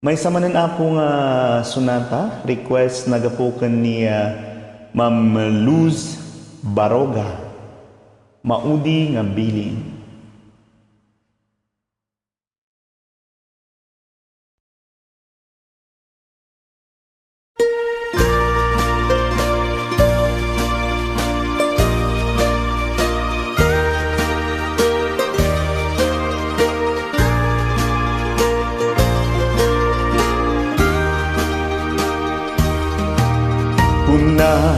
May samanan ako nga sonata, request nagapukan ni Ma'am Luz Baroga. Maudi nga bilin. Kuna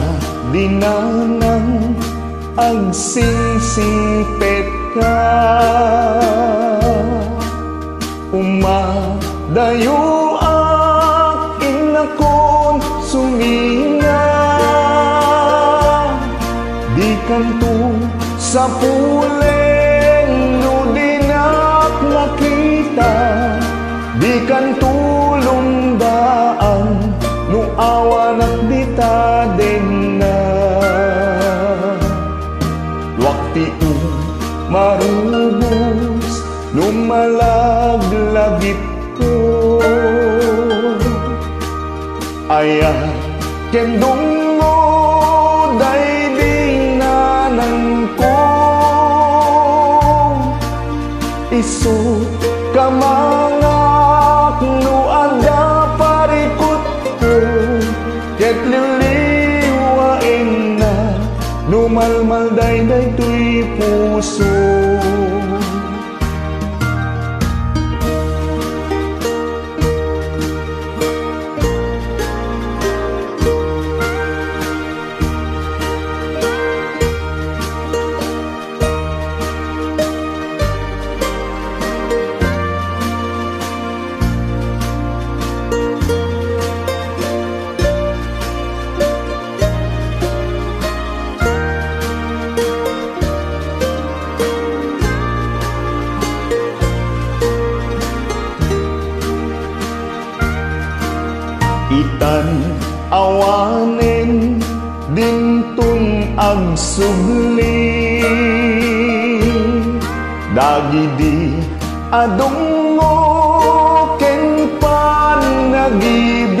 dinanang agsingsingpet ka, umadayo akin akon suminga, di kanto sa puleng ludinak nakita, di kantulong daan no awan at dita din na. Wakti marubos lumalaglagip ko, ayat kendong mo day dingnanan ko, isu kamangak no ada parikot ko, ket liliwain na lumalmal day tuy puso. Itan awanen dintong agsugli, dagidi adong mo ken panagibig,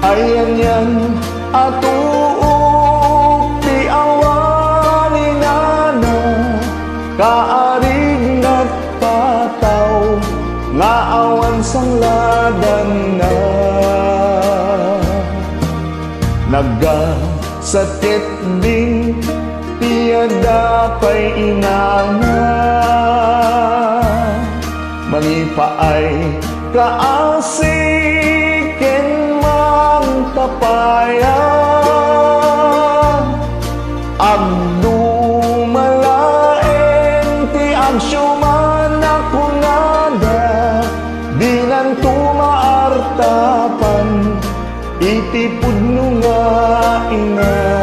ayan yan atuok ti awanin nana, kaarig nat pataw nga awan sang ladan na. Naggasakit din tiyada pa'y inanga, mangipaay kaasiken mang tapaya, agdumalaen ti agsyuman ako nada, dinan tumaartapan itipud no nga ina.